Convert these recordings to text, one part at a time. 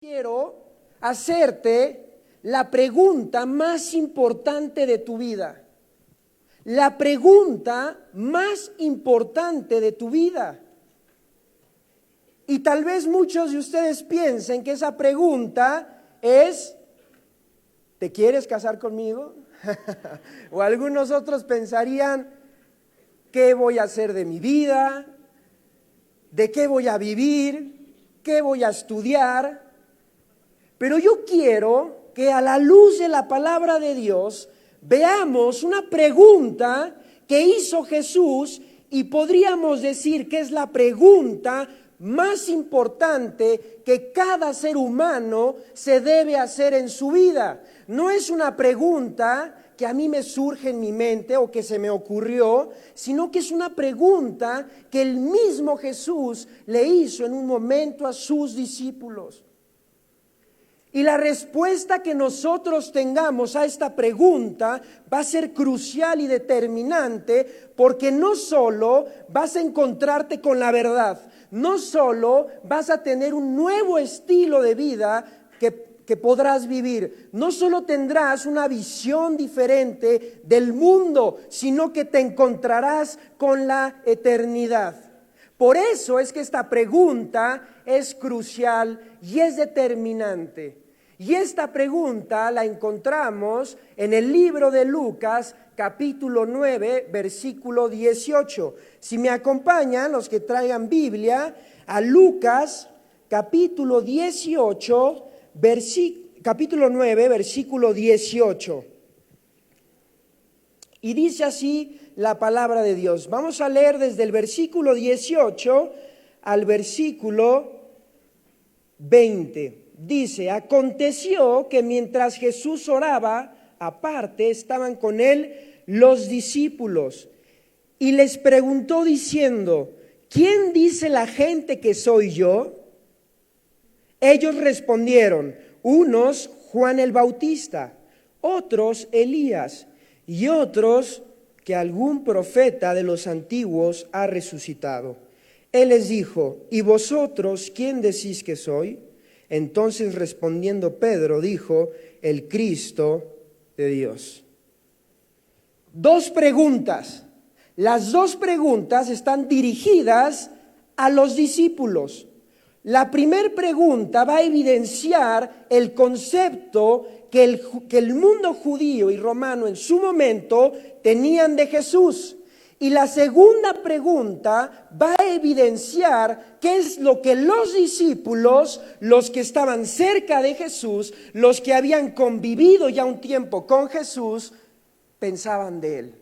Quiero hacerte la pregunta más importante de tu vida. La pregunta más importante de tu vida. Y tal vez muchos de ustedes piensen que esa pregunta es: ¿te quieres casar conmigo? O algunos otros pensarían: ¿qué voy a hacer de mi vida? ¿De qué voy a vivir? ¿Qué voy a estudiar? Pero yo quiero que a la luz de la palabra de Dios veamos una pregunta que hizo Jesús y podríamos decir que es la pregunta más importante que cada ser humano se debe hacer en su vida. No es una pregunta que a mí me surge en mi mente o que se me ocurrió, sino que es una pregunta que el mismo Jesús le hizo en un momento a sus discípulos. Y la respuesta que nosotros tengamos a esta pregunta va a ser crucial y determinante, porque no solo vas a encontrarte con la verdad, no solo vas a tener un nuevo estilo de vida que podrás vivir, no solo tendrás una visión diferente del mundo, sino que te encontrarás con la eternidad. Por eso es que esta pregunta es crucial y es determinante. Y esta pregunta la encontramos en el libro de Lucas, capítulo 9, versículo 18. Si me acompañan, los que traigan Biblia, a Lucas, capítulo 18, capítulo 9, versículo 18. Y dice así la palabra de Dios. Vamos a leer desde el versículo 18 al versículo 20. Dice: aconteció que mientras Jesús oraba, aparte estaban con él los discípulos, y les preguntó diciendo: ¿quién dice la gente que soy yo? Ellos respondieron: unos Juan el Bautista, otros Elías, y otros que algún profeta de los antiguos ha resucitado. Él les dijo: ¿y vosotros quién decís que soy? Entonces respondiendo Pedro dijo: el Cristo de Dios. Dos preguntas. Las dos preguntas están dirigidas a los discípulos. La primera pregunta va a evidenciar el concepto que el mundo judío y romano en su momento tenían de Jesús. Y la segunda pregunta va a evidenciar qué es lo que los discípulos, los que estaban cerca de Jesús, los que habían convivido ya un tiempo con Jesús, pensaban de él.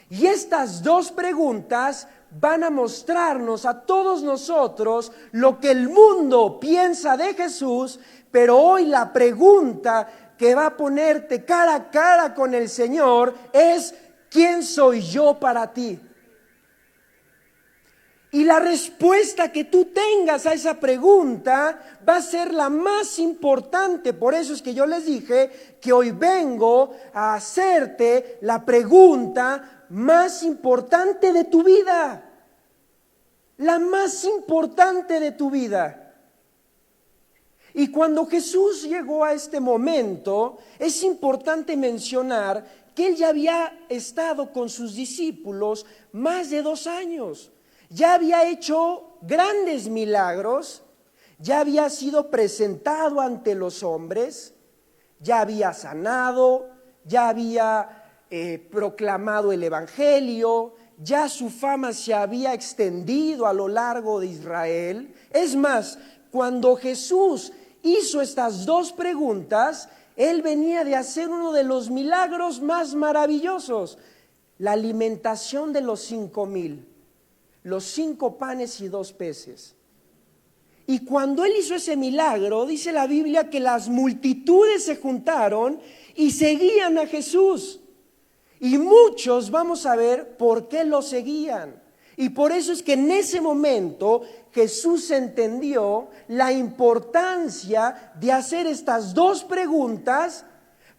Y estas dos preguntas van a mostrarnos a todos nosotros lo que el mundo piensa de Jesús, pero hoy la pregunta que va a ponerte cara a cara con el Señor es: ¿quién soy yo para ti? Y la respuesta que tú tengas a esa pregunta va a ser la más importante. Por eso es que yo les dije que hoy vengo a hacerte la pregunta más importante de tu vida. La más importante de tu vida. Y cuando Jesús llegó a este momento, es importante mencionar que Él ya había estado con sus discípulos más de 2 años. Ya había hecho grandes milagros, ya había sido presentado ante los hombres, ya había sanado, ya había proclamado el Evangelio, ya su fama se había extendido a lo largo de Israel. Es más, cuando Jesús hizo estas dos preguntas, Él venía de hacer uno de los milagros más maravillosos: la alimentación de los 5,000, los 5 panes y 2 peces. Y cuando Él hizo ese milagro, dice la Biblia que las multitudes se juntaron y seguían a Jesús. Y muchos vamos a ver por qué lo seguían. Y por eso es que en ese momento Jesús entendió la importancia de hacer estas dos preguntas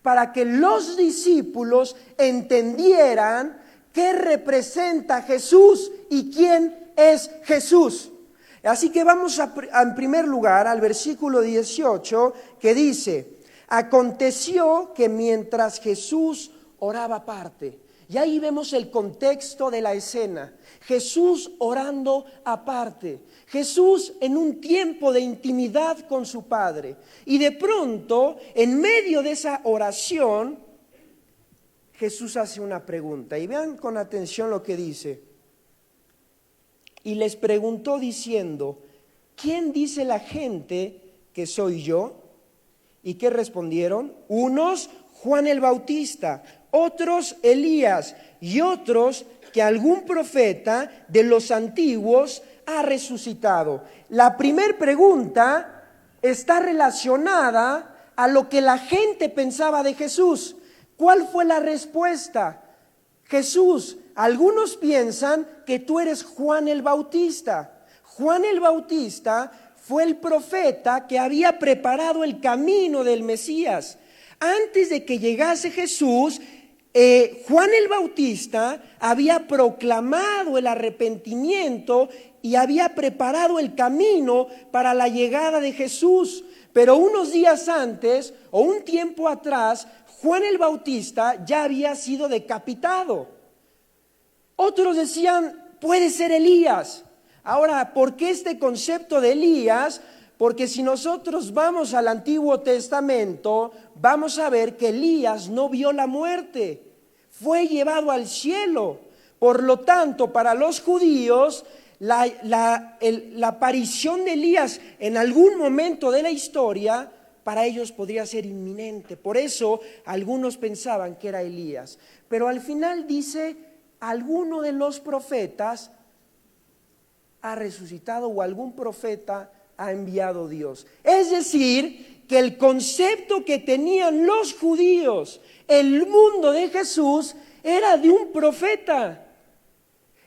para que los discípulos entendieran qué representa Jesús y quién es Jesús. Así que vamos en primer lugar al versículo 18 que dice, aconteció que mientras Jesús oraba aparte, y ahí vemos el contexto de la escena, Jesús orando aparte, Jesús en un tiempo de intimidad con su Padre, y de pronto, en medio de esa oración, Jesús hace una pregunta, y vean con atención lo que dice. Y les preguntó diciendo, ¿quién dice la gente que soy yo? ¿Y qué respondieron? Unos, Juan el Bautista, otros, Elías, y otros, que algún profeta de los antiguos ha resucitado. La primera pregunta está relacionada a lo que la gente pensaba de Jesús. ¿Cuál fue la respuesta? Jesús, algunos piensan que tú eres Juan el Bautista. Juan el Bautista fue el profeta que había preparado el camino del Mesías. Antes de que llegase Jesús, Juan el Bautista había proclamado el arrepentimiento y había preparado el camino para la llegada de Jesús. Pero unos días antes o un tiempo atrás, Juan el Bautista ya había sido decapitado. Otros decían, puede ser Elías. Ahora, ¿por qué este concepto de Elías? Porque si nosotros vamos al Antiguo Testamento, vamos a ver que Elías no vio la muerte, fue llevado al cielo. Por lo tanto, para los judíos, la aparición de Elías en algún momento de la historia, para ellos podría ser inminente. Por eso, algunos pensaban que era Elías. Pero al final dice, alguno de los profetas ha resucitado o algún profeta ha enviado Dios. Es decir, que el concepto que tenían los judíos, el mundo de Jesús, era de un profeta.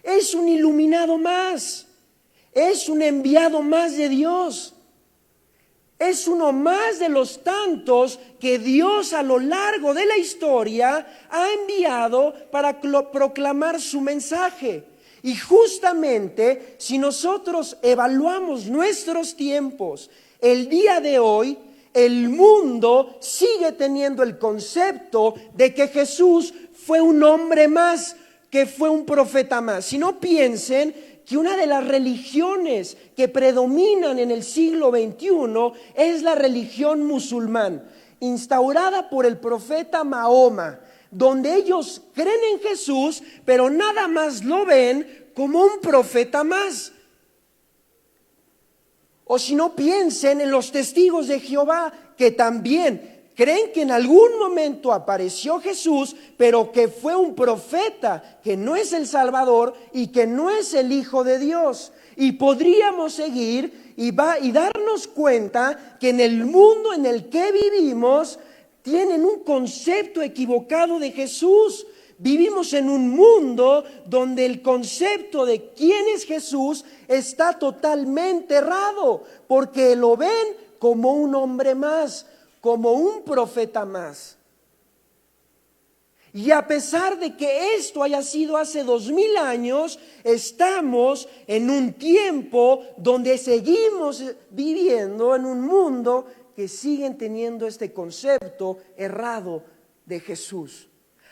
Es un iluminado más, es un enviado más de Dios. Es uno más de los tantos que Dios a lo largo de la historia ha enviado para proclamar su mensaje. Y justamente si nosotros evaluamos nuestros tiempos, el día de hoy, el mundo sigue teniendo el concepto de que Jesús fue un hombre más, que fue un profeta más. Si no piensen que una de las religiones que predominan en el siglo XXI es la religión musulmán, instaurada por el profeta Mahoma, donde ellos creen en Jesús, pero nada más lo ven como un profeta más. O si no, piensen en los testigos de Jehová, que también creen que en algún momento apareció Jesús, pero que fue un profeta, que no es el Salvador y que no es el Hijo de Dios. Y podríamos seguir y darnos cuenta que en el mundo en el que vivimos tienen un concepto equivocado de Jesús. Vivimos en un mundo donde el concepto de quién es Jesús está totalmente errado, porque lo ven como un hombre más, como un profeta más. Y a pesar de que esto haya sido hace 2000 años, estamos en un tiempo donde seguimos viviendo en un mundo que siguen teniendo este concepto errado de Jesús.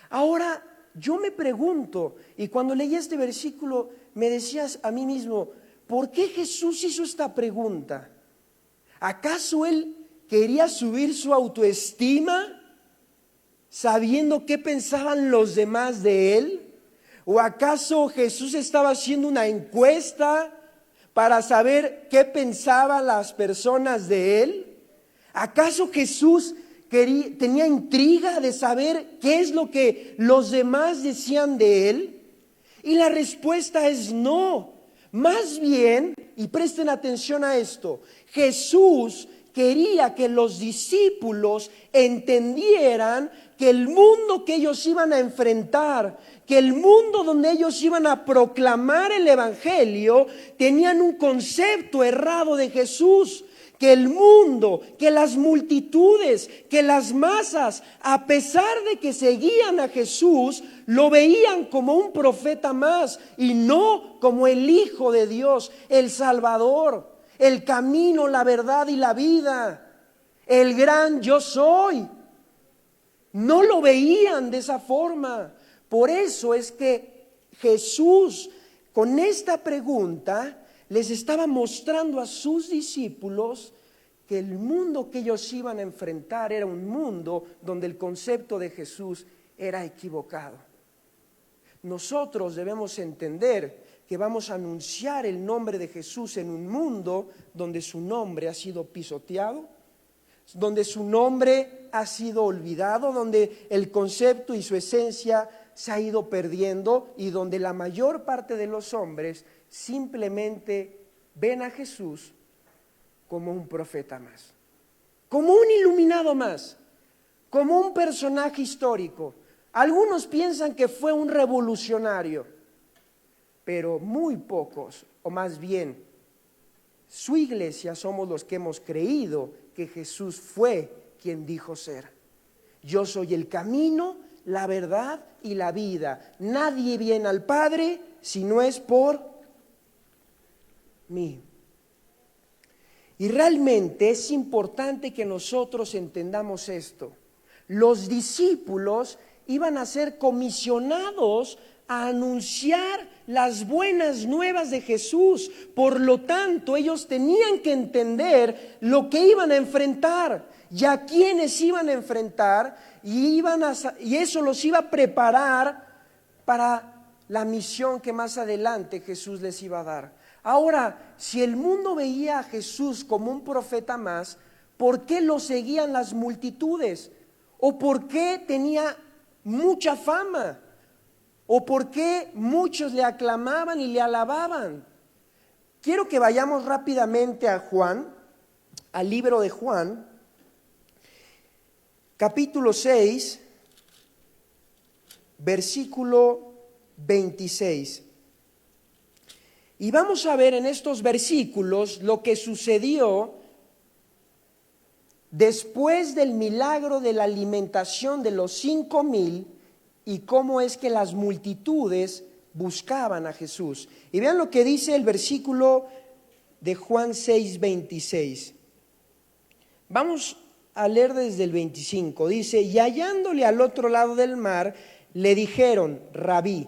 Ahora, yo me pregunto, y cuando leí este versículo me decías a mí mismo, ¿por qué Jesús hizo esta pregunta? ¿Acaso Él quería subir su autoestima sabiendo qué pensaban los demás de Él? ¿O acaso Jesús estaba haciendo una encuesta para saber qué pensaban las personas de Él? ¿Acaso Jesús tenía intriga de saber qué es lo que los demás decían de Él? Y la respuesta es no. Más bien, y presten atención a esto, Jesús quería que los discípulos entendieran que el mundo que ellos iban a enfrentar, que el mundo donde ellos iban a proclamar el evangelio, tenían un concepto errado de Jesús, que el mundo, que las multitudes, que las masas, a pesar de que seguían a Jesús, lo veían como un profeta más y no como el Hijo de Dios, el Salvador, el camino, la verdad y la vida, el gran yo soy. No lo veían de esa forma. Por eso es que Jesús, con esta pregunta, les estaba mostrando a sus discípulos que el mundo que ellos iban a enfrentar era un mundo donde el concepto de Jesús era equivocado. Nosotros debemos entender que vamos a anunciar el nombre de Jesús en un mundo donde su nombre ha sido pisoteado, donde su nombre ha sido olvidado, donde el concepto y su esencia se ha ido perdiendo y donde la mayor parte de los hombres simplemente ven a Jesús como un profeta más, como un iluminado más, como un personaje histórico. Algunos piensan que fue un revolucionario, pero muy pocos, o más bien su iglesia, somos los que hemos creído que Jesús fue quien dijo ser. Yo soy el camino, la verdad y la vida. Nadie viene al Padre si no es por mí. Y realmente es importante que nosotros entendamos esto. Los discípulos iban a ser comisionados a anunciar las buenas nuevas de Jesús. Por lo tanto, ellos tenían que entender lo que iban a enfrentar y a quiénes iban a enfrentar y eso los iba a preparar para la misión que más adelante Jesús les iba a dar. Ahora, si el mundo veía a Jesús como un profeta más, ¿por qué lo seguían las multitudes? ¿O por qué tenía mucha fama? ¿O por qué muchos le aclamaban y le alababan? Quiero que vayamos rápidamente a Juan, al libro de Juan, capítulo 6, versículo 26. Y vamos a ver en estos versículos lo que sucedió después del milagro de la alimentación de los 5,000 y cómo es que las multitudes buscaban a Jesús. Y vean lo que dice el versículo de Juan 6:26. Vamos a leer desde el 25. Dice: y hallándole al otro lado del mar, le dijeron: Rabí,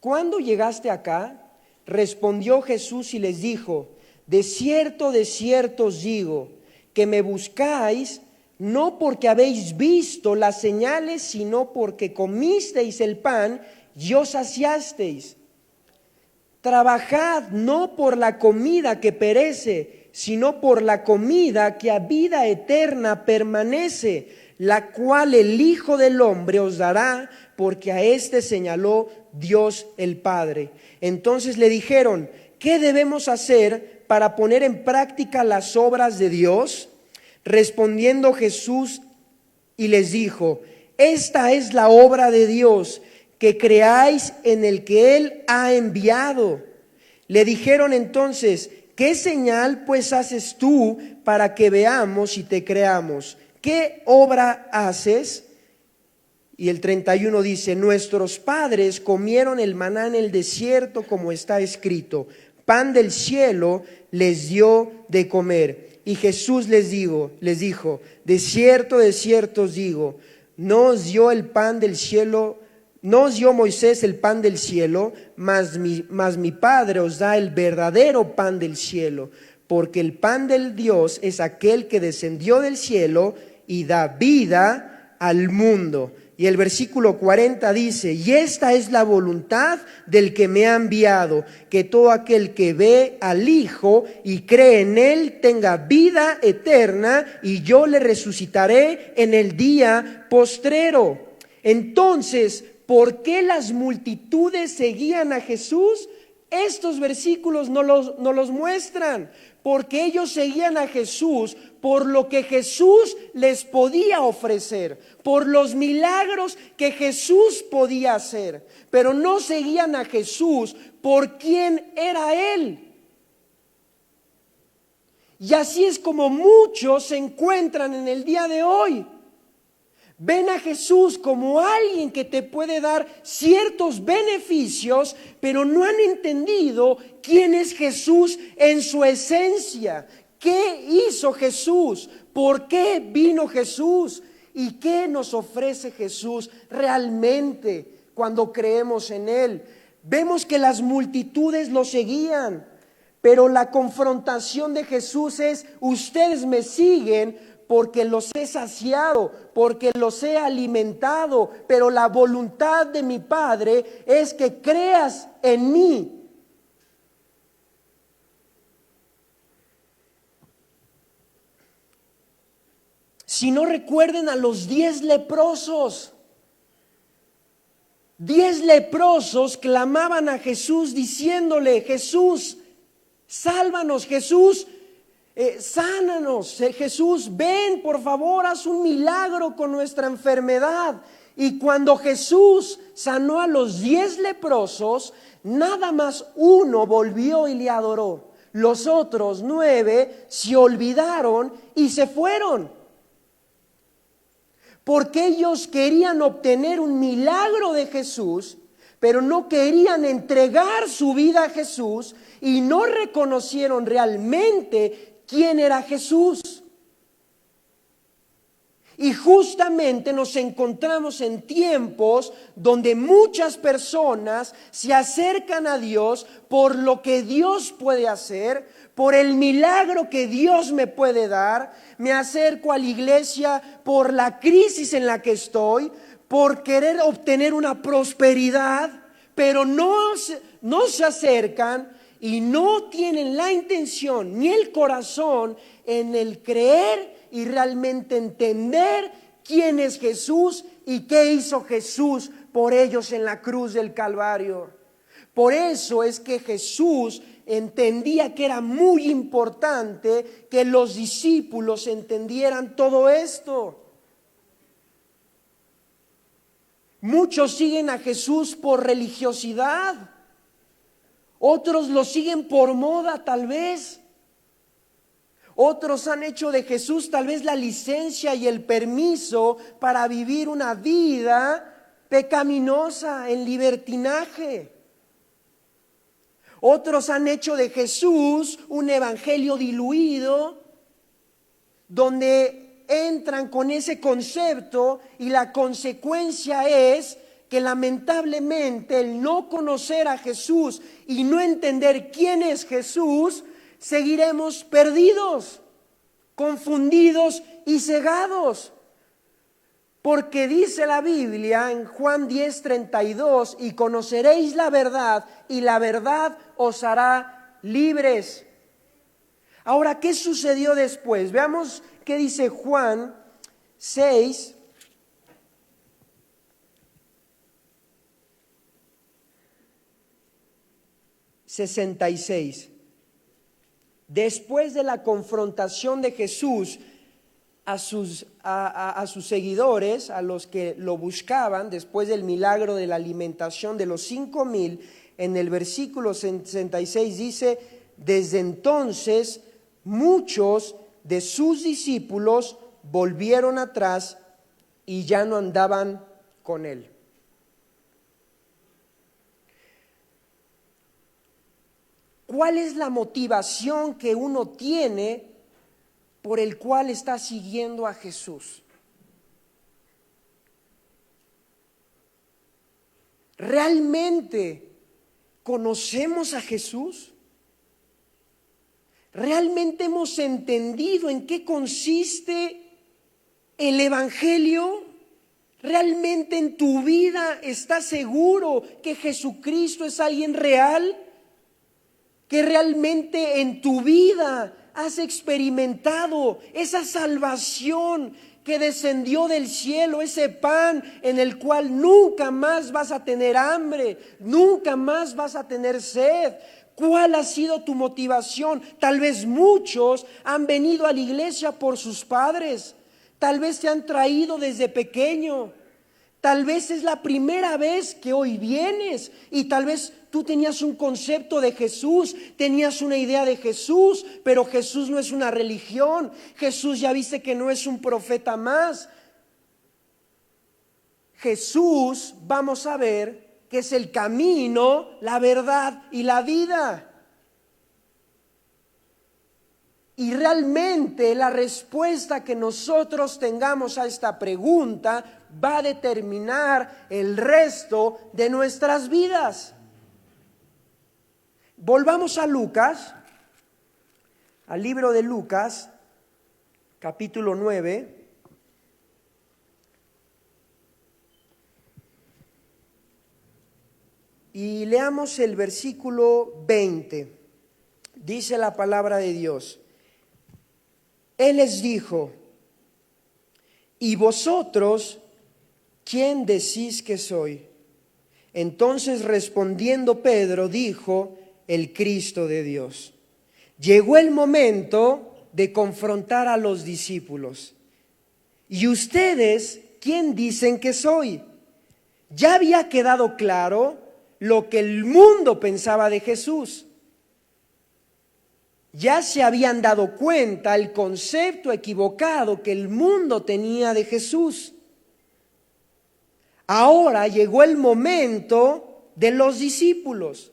¿cuándo llegaste acá? Respondió Jesús y les dijo: de cierto os digo, que me buscáis no porque habéis visto las señales, sino porque comisteis el pan y os saciasteis. Trabajad no por la comida que perece, sino por la comida que a vida eterna permanece, la cual el Hijo del Hombre os dará, porque a éste señaló Dios el Padre. Entonces le dijeron: ¿qué debemos hacer para poner en práctica las obras de Dios? Respondiendo Jesús y les dijo: esta es la obra de Dios, que creáis en el que Él ha enviado. Le dijeron entonces: ¿qué señal pues haces tú para que veamos y te creamos? ¿Qué obra haces? Y el 31 dice: nuestros padres comieron el maná en el desierto, como está escrito, pan del cielo les dio de comer. Y Jesús les dijo: de cierto os digo, no os dio el pan del cielo, no os dio Moisés el pan del cielo, mas mi Padre os da el verdadero pan del cielo, porque el pan del Dios es aquel que descendió del cielo y da vida al mundo. Y el versículo 40 dice: y esta es la voluntad del que me ha enviado, que todo aquel que ve al Hijo y cree en Él tenga vida eterna, y yo le resucitaré en el día postrero. Entonces, ¿por qué las multitudes seguían a Jesús? Estos versículos no los muestran, porque ellos seguían a Jesús por lo que Jesús les podía ofrecer, por los milagros que Jesús podía hacer, pero no seguían a Jesús por quién era Él. Y así es como muchos se encuentran en el día de hoy. Ven a Jesús como alguien que te puede dar ciertos beneficios, pero no han entendido quién es Jesús en su esencia. ¿Qué hizo Jesús? ¿Por qué vino Jesús? ¿Y qué nos ofrece Jesús realmente cuando creemos en Él? Vemos que las multitudes lo seguían, pero la confrontación de Jesús es: ustedes me siguen porque los he saciado, porque los he alimentado, pero la voluntad de mi Padre es que creas en mí. Si no, recuerden a los 10 leprosos. 10 leprosos clamaban a Jesús diciéndole: Jesús, sálvanos, Jesús, sánanos, Jesús, ven, por favor, haz un milagro con nuestra enfermedad. Y cuando Jesús sanó a los 10 leprosos, nada más uno volvió y le adoró. Los otros 9 se olvidaron y se fueron. Porque ellos querían obtener un milagro de Jesús, pero no querían entregar su vida a Jesús y no reconocieron realmente quién era Jesús. Y justamente nos encontramos en tiempos donde muchas personas se acercan a Dios por lo que Dios puede hacer, por el milagro que Dios me puede dar. Me acerco a la iglesia por la crisis en la que estoy, por querer obtener una prosperidad, pero no se acercan y no tienen la intención ni el corazón en el creer y realmente entender quién es Jesús y qué hizo Jesús por ellos en la cruz del Calvario. Por eso es que Jesús entendía que era muy importante que los discípulos entendieran todo esto. Muchos siguen a Jesús por religiosidad, otros lo siguen por moda tal vez. Otros han hecho de Jesús tal vez la licencia y el permiso para vivir una vida pecaminosa, en libertinaje. Otros han hecho de Jesús un evangelio diluido, donde entran con ese concepto y la consecuencia es que lamentablemente el no conocer a Jesús y no entender quién es Jesús, seguiremos perdidos, confundidos y cegados. Porque dice la Biblia en Juan 10:32: y conoceréis la verdad, y la verdad os hará libres. Ahora, ¿qué sucedió después? Veamos qué dice Juan 6. ...66... Después de la confrontación de Jesús a sus seguidores, a los que lo buscaban, después del milagro de la alimentación de los 5,000, en el versículo 66 dice: desde entonces muchos de sus discípulos volvieron atrás y ya no andaban con él. ¿Cuál es la motivación que uno tiene por el cual está siguiendo a Jesús? ¿Realmente conocemos a Jesús? ¿Realmente hemos entendido en qué consiste el Evangelio? ¿Realmente en tu vida estás seguro que Jesucristo es alguien real? ¿Que realmente en tu vida has experimentado esa salvación que descendió del cielo, ese pan en el cual nunca más vas a tener hambre, nunca más vas a tener sed? ¿Cuál ha sido tu motivación? Tal vez muchos han venido a la iglesia por sus padres, tal vez te han traído desde pequeño, tal vez es la primera vez que hoy vienes y tal vez Tú tenías un concepto de Jesús, tenías una idea de Jesús, pero Jesús no es una religión. Jesús ya viste que no es un profeta más. Jesús, vamos a ver, que es el camino, la verdad y la vida. Y realmente la respuesta que nosotros tengamos a esta pregunta va a determinar el resto de nuestras vidas. Volvamos a Lucas, al libro de Lucas, capítulo 9. Y leamos el versículo 20. Dice la palabra de Dios. Él les dijo: ¿y vosotros quién decís que soy? Entonces respondiendo Pedro dijo: el Cristo de Dios. Llegó el momento de confrontar a los discípulos. ¿Y ustedes quién dicen que soy? Ya había quedado claro lo que el mundo pensaba de Jesús. Ya se habían dado cuenta el concepto equivocado que el mundo tenía de Jesús. Ahora llegó el momento de los discípulos.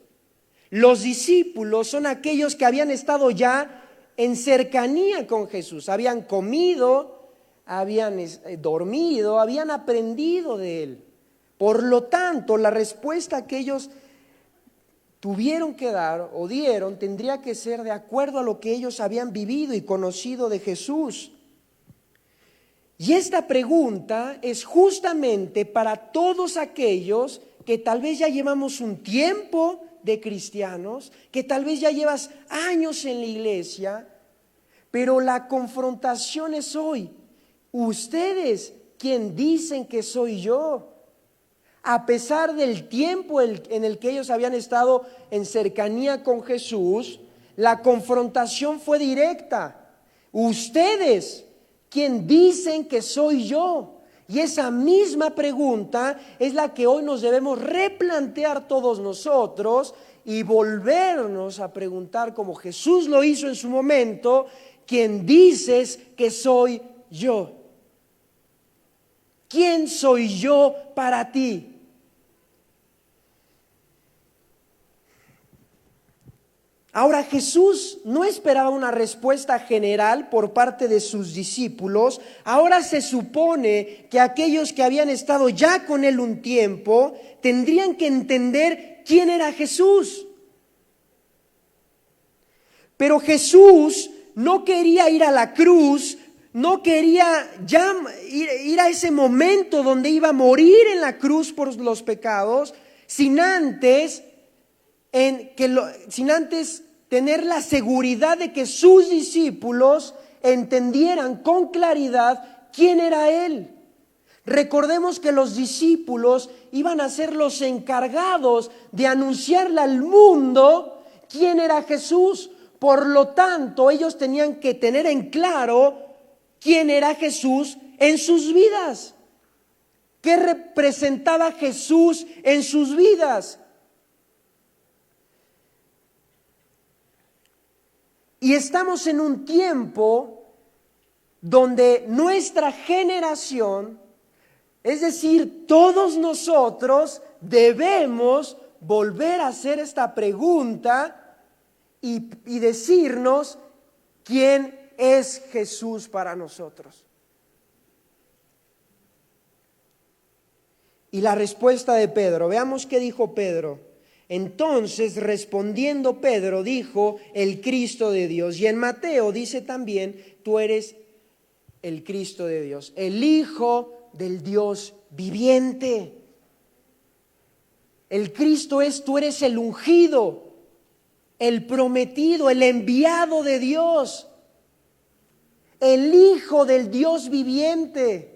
Los discípulos son aquellos que habían estado ya en cercanía con Jesús. Habían comido, habían dormido, habían aprendido de Él. Por lo tanto, la respuesta que ellos tuvieron que dar o dieron tendría que ser de acuerdo a lo que ellos habían vivido y conocido de Jesús. Y esta pregunta es justamente para todos aquellos que tal vez ya llevamos un tiempo de cristianos, que tal vez ya llevas años en la iglesia, pero la confrontación es hoy. ¿Ustedes quién dicen que soy yo? A pesar del tiempo en el que ellos habían estado en cercanía con Jesús, la confrontación fue directa. ¿Ustedes quién dicen que soy yo? Y esa misma pregunta es la que hoy nos debemos replantear todos nosotros y volvernos a preguntar, como Jesús lo hizo en su momento: ¿quién dices que soy yo? ¿Quién soy yo para ti? Ahora, Jesús no esperaba una respuesta general por parte de sus discípulos. Ahora se supone que aquellos que habían estado ya con Él un tiempo tendrían que entender quién era Jesús. Pero Jesús no quería ir a la cruz, no quería ya ir a ese momento donde iba a morir en la cruz por los pecados, sin antes tener la seguridad de que sus discípulos entendieran con claridad quién era Él. Recordemos que los discípulos iban a ser los encargados de anunciarle al mundo quién era Jesús. Por lo tanto, ellos tenían que tener en claro quién era Jesús en sus vidas. ¿Qué representaba Jesús en sus vidas? Y estamos en un tiempo donde nuestra generación, es decir, todos nosotros, debemos volver a hacer esta pregunta y decirnos quién es Jesús para nosotros. Y la respuesta de Pedro, veamos qué dijo Pedro. Entonces, respondiendo Pedro, dijo: el Cristo de Dios. Y en Mateo dice también: tú eres el Cristo de Dios, el Hijo del Dios viviente. El Cristo es: tú eres el ungido, el prometido, el enviado de Dios, el Hijo del Dios viviente.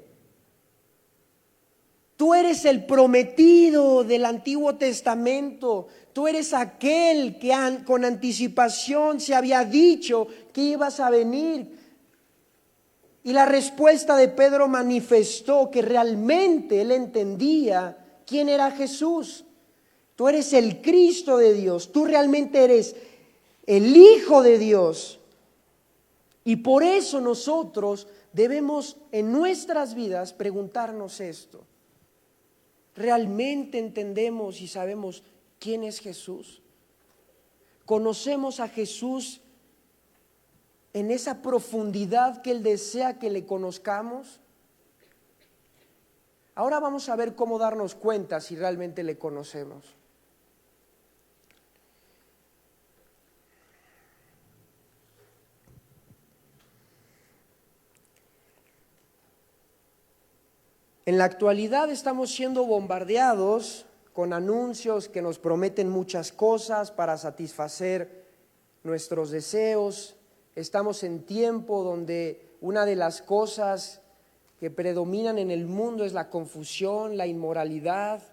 Tú eres el prometido del Antiguo Testamento. Tú eres aquel que con anticipación se había dicho que ibas a venir. Y la respuesta de Pedro manifestó que realmente él entendía quién era Jesús. Tú eres el Cristo de Dios, tú realmente eres el Hijo de Dios. Y por eso nosotros debemos en nuestras vidas preguntarnos esto. ¿Realmente entendemos y sabemos quién es Jesús? ¿Conocemos a Jesús en esa profundidad que Él desea que le conozcamos? Ahora vamos a ver cómo darnos cuenta si realmente le conocemos. En la actualidad estamos siendo bombardeados con anuncios que nos prometen muchas cosas para satisfacer nuestros deseos. Estamos en tiempo donde una de las cosas que predominan en el mundo es la confusión, la inmoralidad.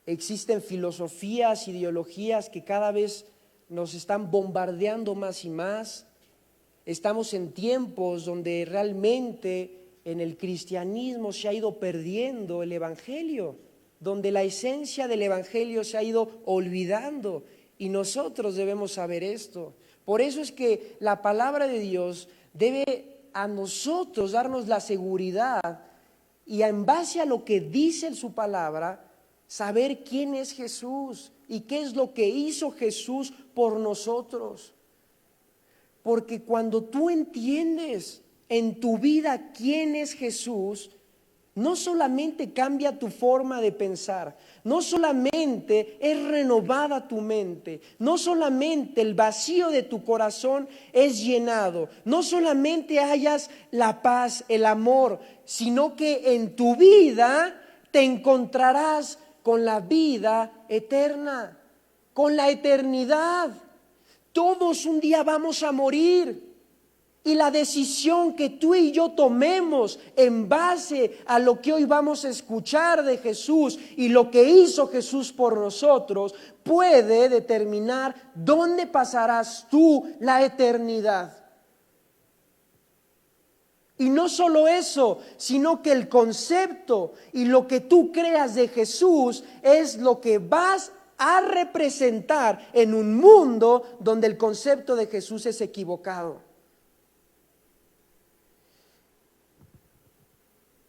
Existen filosofías, ideologías que cada vez nos están bombardeando más y más. Estamos en tiempos donde realmente en el cristianismo se ha ido perdiendo el evangelio, donde la esencia del evangelio se ha ido olvidando, y nosotros debemos saber esto. Por eso es que la palabra de Dios debe a nosotros darnos la seguridad y en base a lo que dice su palabra, saber quién es Jesús y qué es lo que hizo Jesús por nosotros. Porque cuando tú entiendes en tu vida quién es Jesús, no solamente cambia tu forma de pensar, no solamente es renovada tu mente, no solamente el vacío de tu corazón es llenado, no solamente hallas la paz, el amor, sino que en tu vida te encontrarás con la vida eterna, con la eternidad. Todos un día vamos a morir. Y la decisión que tú y yo tomemos en base a lo que hoy vamos a escuchar de Jesús y lo que hizo Jesús por nosotros puede determinar dónde pasarás tú la eternidad. Y no solo eso, sino que el concepto y lo que tú creas de Jesús es lo que vas a representar en un mundo donde el concepto de Jesús es equivocado.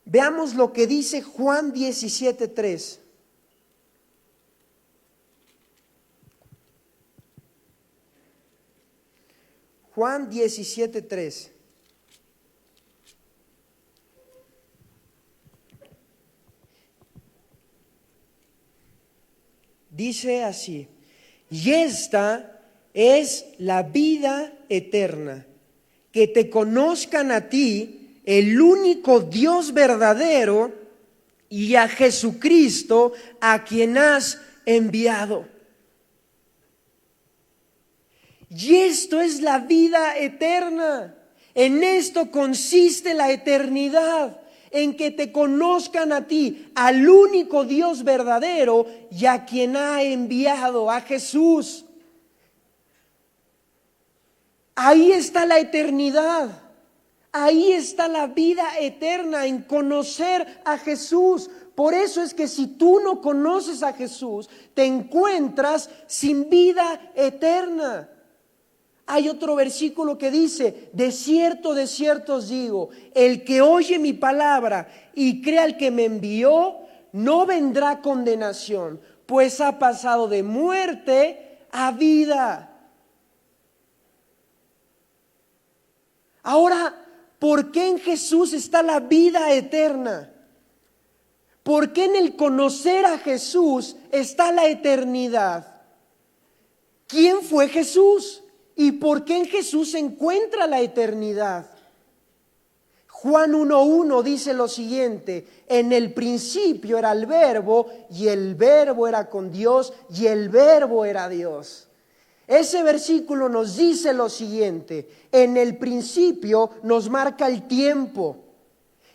Veamos lo que dice Juan 17:3. Juan 17:3. Dice así: y esta es la vida eterna, que te conozcan a ti, el único Dios verdadero, y a Jesucristo, a quien has enviado. Y esto es la vida eterna. En esto consiste la eternidad, en que te conozcan a ti, al único Dios verdadero, y a quien ha enviado, a Jesús. Ahí está la eternidad. Ahí está la vida eterna, en conocer a Jesús. Por eso es que si tú no conoces a Jesús, te encuentras sin vida eterna. Hay otro versículo que dice: de cierto os digo, el que oye mi palabra y cree al que me envió, no vendrá a condenación, pues ha pasado de muerte a vida. Ahora, ¿por qué en Jesús está la vida eterna? ¿Por qué en el conocer a Jesús está la eternidad? ¿Quién fue Jesús? ¿Y por qué en Jesús se encuentra la eternidad? Juan 1:1 dice lo siguiente: en el principio era el Verbo, y el Verbo era con Dios, y el Verbo era Dios. Ese versículo nos dice lo siguiente: en el principio nos marca el tiempo.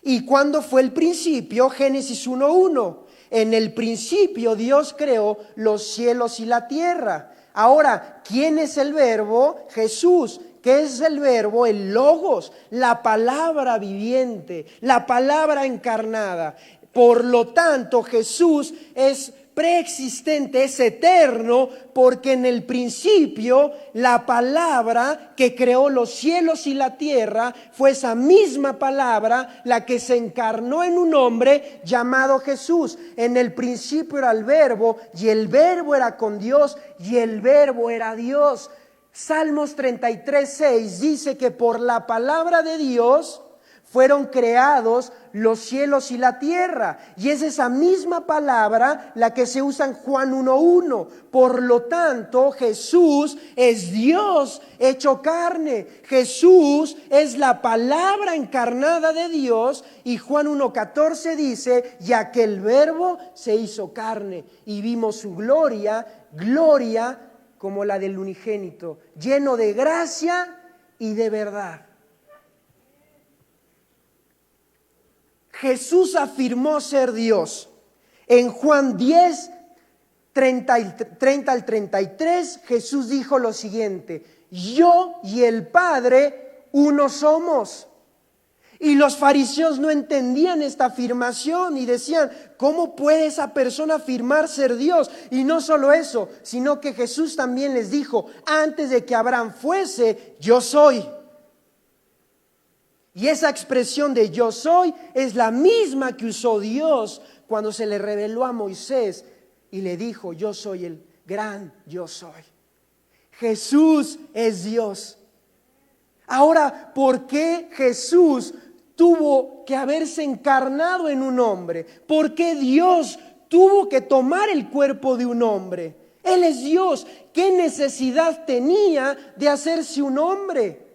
¿Y cuándo fue el principio? Génesis 1:1. En el principio Dios creó los cielos y la tierra. Ahora, ¿quién es el Verbo? Jesús. ¿Qué es el Verbo? El Logos, la palabra viviente, la palabra encarnada. Por lo tanto, Jesús es preexistente, es eterno, porque en el principio la palabra que creó los cielos y la tierra fue esa misma palabra la que se encarnó en un hombre llamado Jesús. En el principio era el Verbo, y el Verbo era con Dios, y el Verbo era Dios. Salmos 33:6 dice que por la palabra de Dios fueron creados los cielos y la tierra. Y es esa misma palabra la que se usa en Juan 1:1. Por lo tanto, Jesús es Dios hecho carne. Jesús es la palabra encarnada de Dios. Y Juan 1:14 dice, y aquel Verbo se hizo carne. Y vimos su gloria, gloria como la del unigénito, lleno de gracia y de verdad. Jesús afirmó ser Dios. En Juan 10, 30 al 33, Jesús dijo lo siguiente: yo y el Padre uno somos. Y los fariseos no entendían esta afirmación y decían, ¿cómo puede esa persona afirmar ser Dios? Y no solo eso, sino que Jesús también les dijo, antes de que Abraham fuese, yo soy. Y esa expresión de yo soy es la misma que usó Dios cuando se le reveló a Moisés y le dijo, yo soy el gran yo soy. Jesús es Dios. Ahora, ¿por qué Jesús tuvo que haberse encarnado en un hombre? ¿Por qué Dios tuvo que tomar el cuerpo de un hombre? Él es Dios. ¿Qué necesidad tenía de hacerse un hombre?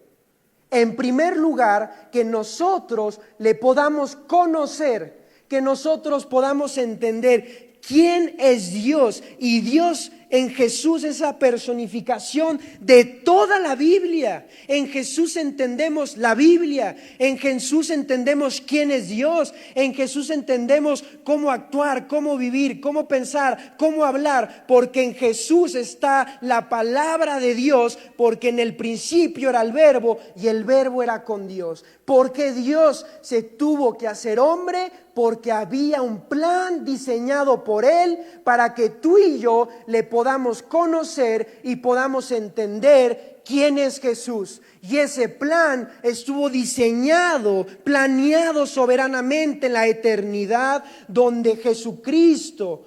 En primer lugar, que nosotros le podamos conocer, que nosotros podamos entender quién es Dios. Y Dios en Jesús es la personificación de toda la Biblia. En Jesús entendemos la Biblia. En Jesús entendemos quién es Dios. En Jesús entendemos cómo actuar, cómo vivir, cómo pensar, cómo hablar. Porque en Jesús está la palabra de Dios. Porque en el principio era el Verbo y el Verbo era con Dios. Porque Dios se tuvo que hacer hombre, porque había un plan diseñado por Él para que tú y yo le podamos conocer y podamos entender quién es Jesús. Y ese plan estuvo diseñado, planeado soberanamente en la eternidad, donde Jesucristo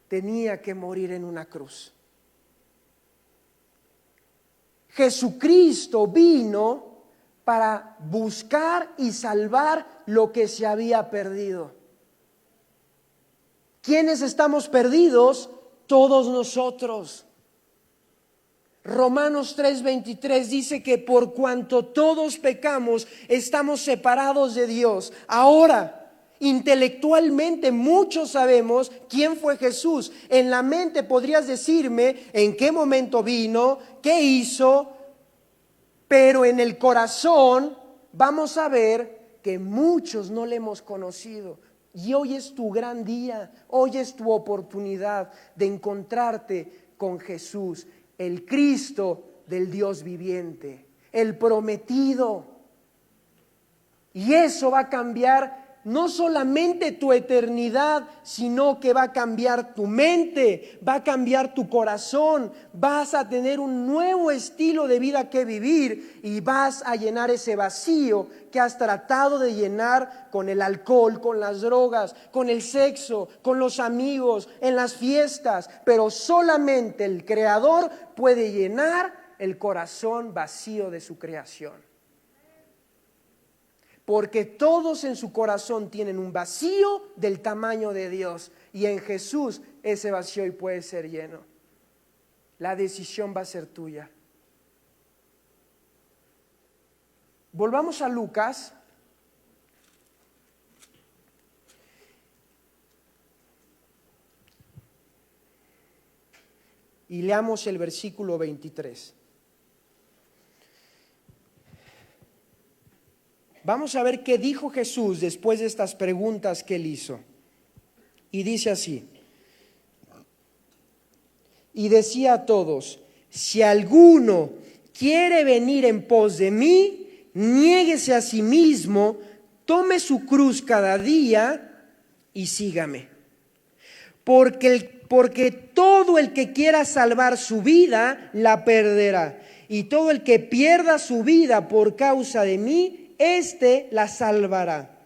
tenía que morir en una cruz. Jesucristo vino para buscar y salvar lo que se había perdido. ¿Quiénes estamos perdidos? Todos nosotros. Romanos 3:23 dice que por cuanto todos pecamos, estamos separados de Dios. Ahora, intelectualmente muchos sabemos quién fue Jesús. En la mente podrías decirme en qué momento vino, qué hizo, pero en el corazón vamos a ver que muchos no le hemos conocido. Y hoy es tu gran día, hoy es tu oportunidad de encontrarte con Jesús, el Cristo del Dios viviente, el prometido. Y eso va a cambiar no solamente tu eternidad, sino que va a cambiar tu mente, va a cambiar tu corazón, vas a tener un nuevo estilo de vida que vivir y vas a llenar ese vacío que has tratado de llenar con el alcohol, con las drogas, con el sexo, con los amigos, en las fiestas. Pero solamente el Creador puede llenar el corazón vacío de su creación. Porque todos en su corazón tienen un vacío del tamaño de Dios. Y en Jesús ese vacío hoy puede ser lleno. La decisión va a ser tuya. Volvamos a Lucas. Y leamos el versículo 23. Vamos a ver qué dijo Jesús después de estas preguntas que él hizo. Y dice así: y decía a todos, si alguno quiere venir en pos de mí, niéguese a sí mismo, tome su cruz cada día y sígame. porque todo el que quiera salvar su vida, la perderá. Y todo el que pierda su vida por causa de mí, éste la salvará.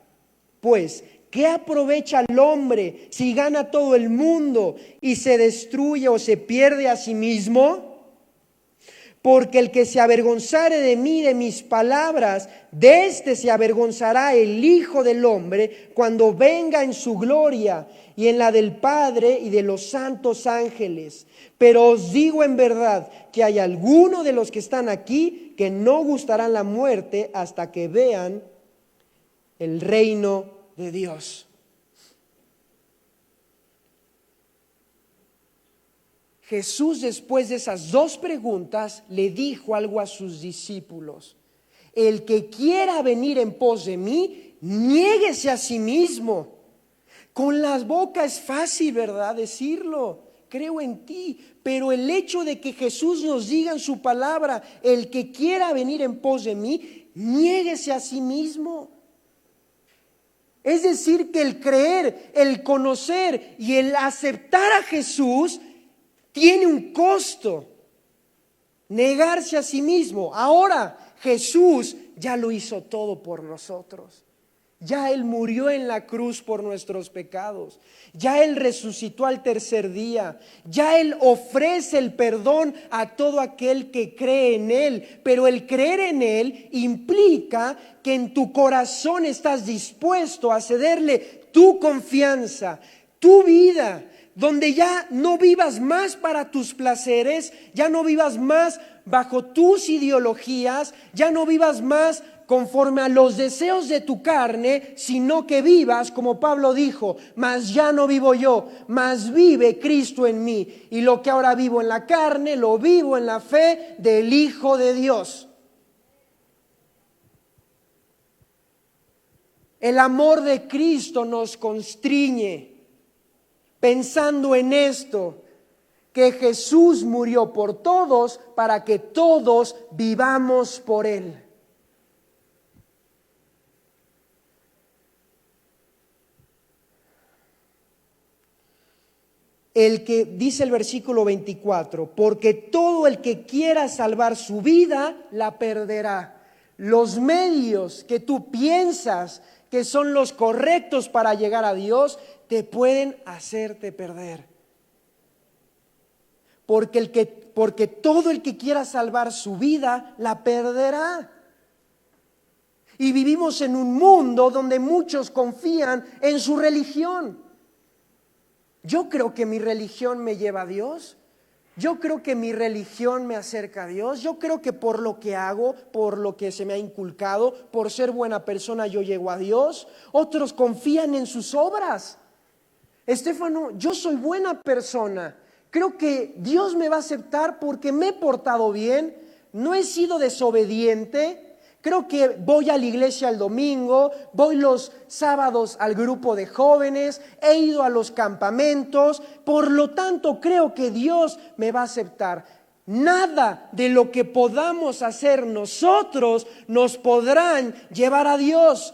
Pues, ¿qué aprovecha el hombre si gana todo el mundo y se destruye o se pierde a sí mismo? Porque el que se avergonzare de mí, de mis palabras, de éste se avergonzará el Hijo del Hombre cuando venga en su gloria y en la del Padre y de los santos ángeles. Pero os digo en verdad que hay algunos de los que están aquí que no gustarán la muerte hasta que vean el reino de Dios. Jesús, después de esas dos preguntas, le dijo algo a sus discípulos. El que quiera venir en pos de mí, niéguese a sí mismo. Con la boca es fácil, ¿verdad? Decirlo. Creo en ti. Pero el hecho de que Jesús nos diga en su palabra, el que quiera venir en pos de mí, niéguese a sí mismo. Es decir, que el creer, el conocer y el aceptar a Jesús tiene un costo, negarse a sí mismo. Ahora Jesús ya lo hizo todo por nosotros. Ya Él murió en la cruz por nuestros pecados. Ya Él resucitó al tercer día. Ya Él ofrece el perdón a todo aquel que cree en Él. Pero el creer en Él implica que en tu corazón estás dispuesto a cederle tu confianza, tu vida, donde ya no vivas más para tus placeres, ya no vivas más bajo tus ideologías, ya no vivas más conforme a los deseos de tu carne, sino que vivas, como Pablo dijo, mas ya no vivo yo, mas vive Cristo en mí. Y lo que ahora vivo en la carne, lo vivo en la fe del Hijo de Dios. El amor de Cristo nos constriñe. Pensando en esto, que Jesús murió por todos para que todos vivamos por Él. El que dice el versículo 24, porque todo el que quiera salvar su vida, la perderá. Los medios que tú piensas que son los correctos para llegar a Dios, te pueden hacerte perder. Porque todo el que quiera salvar su vida, la perderá. Y vivimos en un mundo donde muchos confían en su religión. Yo creo que mi religión me lleva a Dios. Yo creo que mi religión me acerca a Dios. Yo creo que por lo que hago, por lo que se me ha inculcado, por ser buena persona, yo llego a Dios. Otros confían en sus obras. Estefano, yo soy buena persona. Creo que Dios me va a aceptar porque me he portado bien. No he sido desobediente. Creo que voy a la iglesia el domingo, voy los sábados al grupo de jóvenes, he ido a los campamentos, por lo tanto creo que Dios me va a aceptar. Nada de lo que podamos hacer nosotros nos podrán llevar a Dios.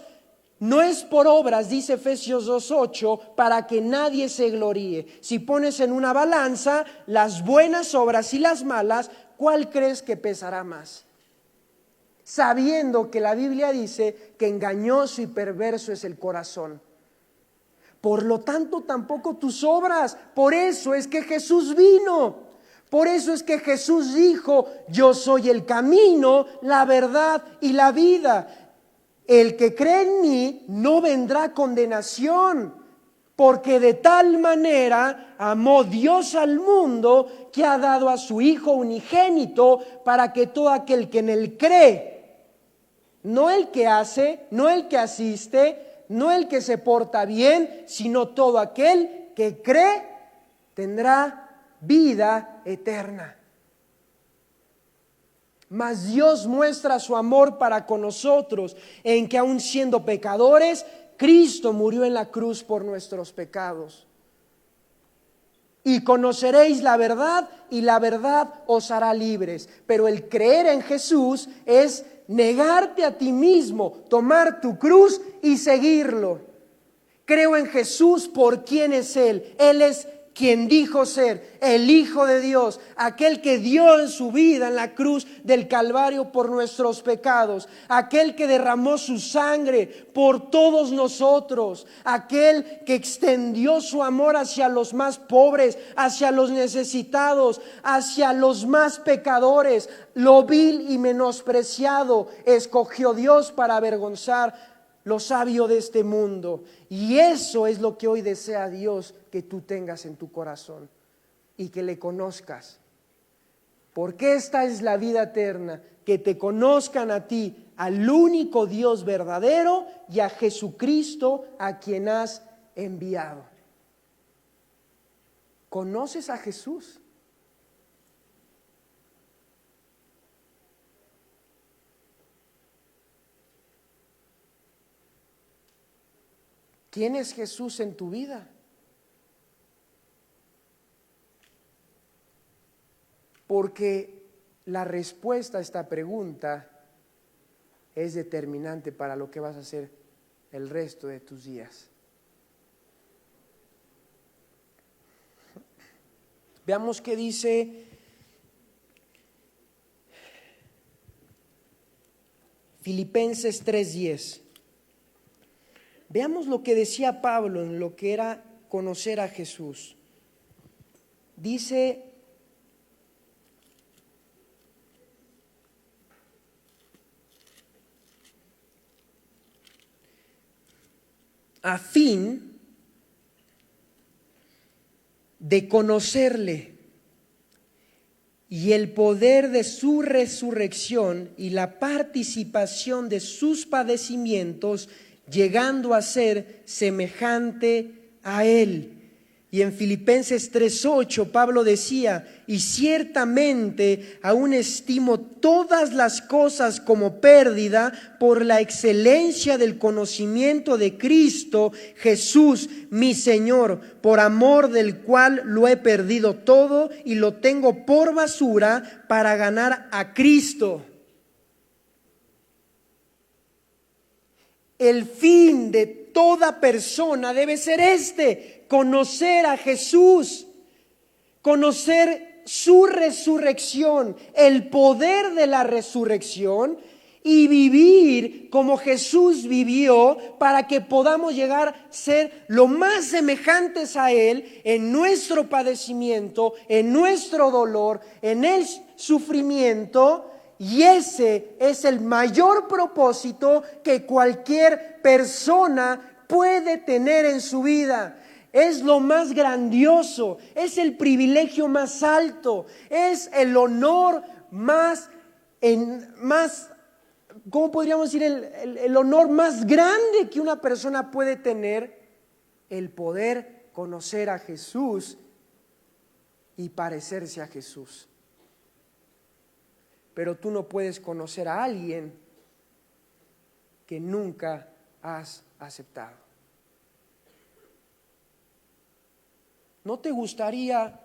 No es por obras, dice Efesios 2:8, para que nadie se gloríe. Si pones en una balanza las buenas obras y las malas, ¿cuál crees que pesará más? Sabiendo que la Biblia dice que engañoso y perverso es el corazón. Por lo tanto, tampoco tus obras. Por eso es que Jesús vino. Por eso es que Jesús dijo, yo soy el camino, la verdad y la vida. El que cree en mí no vendrá condenación, porque de tal manera amó Dios al mundo que ha dado a su Hijo unigénito para que todo aquel que en él cree, no el que hace, no el que asiste, no el que se porta bien, sino todo aquel que cree tendrá vida eterna. Mas Dios muestra su amor para con nosotros en que aun siendo pecadores, Cristo murió en la cruz por nuestros pecados. Y conoceréis la verdad y la verdad os hará libres. Pero el creer en Jesús es negarte a ti mismo, tomar tu cruz y seguirlo. Creo en Jesús por quién es Él. Él es quien dijo ser el Hijo de Dios, aquel que dio en su vida en la cruz del Calvario por nuestros pecados, aquel que derramó su sangre por todos nosotros, aquel que extendió su amor hacia los más pobres, hacia los necesitados, hacia los más pecadores, lo vil y menospreciado, escogió Dios para avergonzar lo sabio de este mundo. Y eso es lo que hoy desea Dios que tú tengas en tu corazón y que le conozcas. Porque esta es la vida eterna, que te conozcan a ti, al único Dios verdadero, y a Jesucristo a quien has enviado. ¿Conoces a Jesús? ¿Quién es Jesús en tu vida? Porque la respuesta a esta pregunta es determinante para lo que vas a hacer el resto de tus días. Veamos qué dice Filipenses 3:10. Veamos lo que decía Pablo en lo que era conocer a Jesús. Dice: a fin de conocerle y el poder de su resurrección y la participación de sus padecimientos, llegando a ser semejante a él. Y en Filipenses 3:8 Pablo decía: y ciertamente aún estimo todas las cosas como pérdida por la excelencia del conocimiento de Cristo Jesús, mi Señor, por amor del cual lo he perdido todo y lo tengo por basura para ganar a Cristo. El fin de toda persona debe ser conocer a Jesús, conocer su resurrección, el poder de la resurrección, y vivir como Jesús vivió, para que podamos llegar a ser lo más semejantes a Él en nuestro padecimiento, en nuestro dolor, en el sufrimiento. Y ese es el mayor propósito que cualquier persona puede tener en su vida. Es lo más grandioso, es el privilegio más alto, es el honor ¿cómo podríamos decir? El honor más grande que una persona puede tener, el poder conocer a Jesús y parecerse a Jesús. Pero tú no puedes conocer a alguien que nunca has aceptado. ¿No te gustaría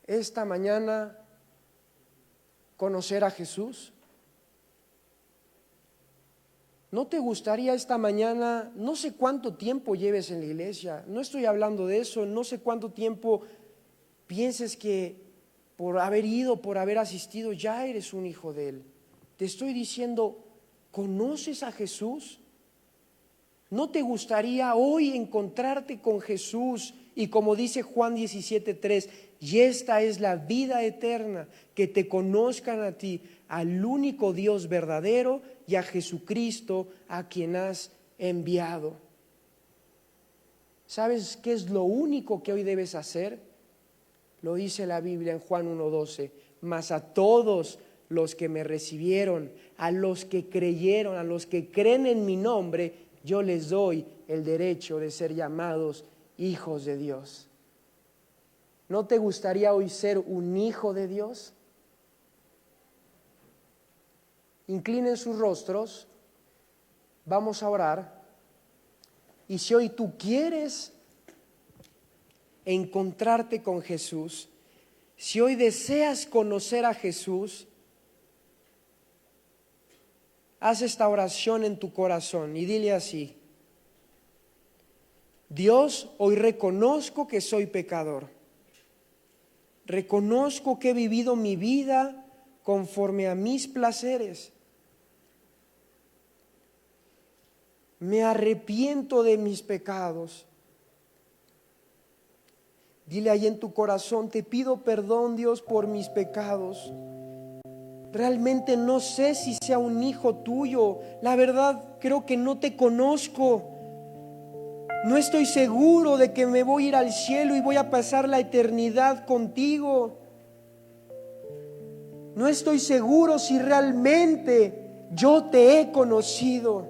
esta mañana conocer a Jesús? ¿No te gustaría esta mañana, no sé cuánto tiempo lleves en la iglesia, no estoy hablando de eso, no sé cuánto tiempo pienses que por haber ido, por haber asistido, ya eres un hijo de Él? Te estoy diciendo, ¿conoces a Jesús? ¿No te gustaría hoy encontrarte con Jesús? Y como dice Juan 17:3, y esta es la vida eterna, que te conozcan a ti, al único Dios verdadero, y a Jesucristo a quien has enviado. ¿Sabes qué es lo único que hoy debes hacer? Lo dice la Biblia en Juan 1:12, mas a todos los que me recibieron, a los que creyeron, a los que creen en mi nombre, yo les doy el derecho de ser llamados hijos de Dios. ¿No te gustaría hoy ser un hijo de Dios? Inclinen sus rostros, vamos a orar. Y si hoy tú quieres encontrarte con Jesús, si hoy deseas conocer a Jesús, haz esta oración en tu corazón y dile así: Dios, hoy reconozco que soy pecador. Reconozco que he vivido mi vida conforme a mis placeres. Me arrepiento de mis pecados. Dile ahí en tu corazón, te pido perdón, Dios, por mis pecados. Realmente no sé si sea un hijo tuyo. La verdad, creo que no te conozco. No estoy seguro de que me voy a ir al cielo y voy a pasar la eternidad contigo. No estoy seguro si realmente yo te he conocido.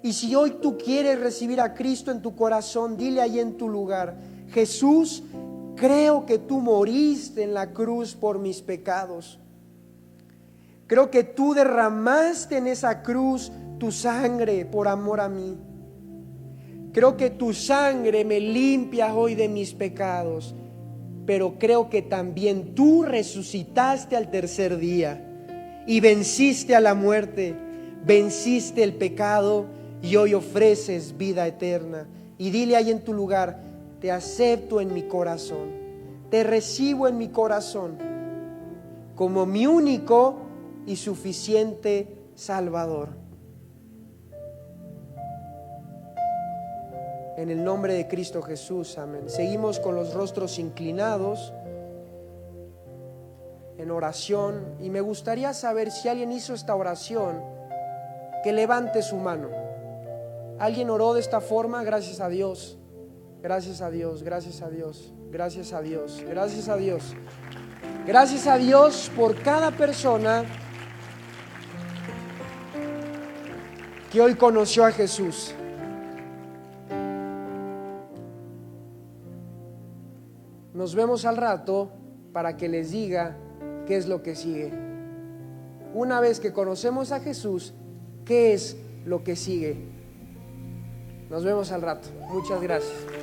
Y si hoy tú quieres recibir a Cristo en tu corazón, dile ahí en tu lugar, Jesús, creo que tú moriste en la cruz por mis pecados. Creo que tú derramaste en esa cruz tu sangre por amor a mí. Creo que tu sangre me limpia hoy de mis pecados. Pero creo que también tú resucitaste al tercer día y venciste a la muerte, venciste el pecado y hoy ofreces vida eterna. Y dile ahí en tu lugar, te acepto en mi corazón, te recibo en mi corazón como mi único y suficiente Salvador. En el nombre de Cristo Jesús, amén. Seguimos con los rostros inclinados en oración y me gustaría saber si alguien hizo esta oración, que levante su mano. ¿Alguien oró de esta forma? Gracias a Dios, gracias a Dios, gracias a Dios, gracias a Dios, gracias a Dios. Gracias a Dios por cada persona que hoy conoció a Jesús. Nos vemos al rato para que les diga qué es lo que sigue. Una vez que conocemos a Jesús, ¿qué es lo que sigue? Nos vemos al rato. Muchas gracias.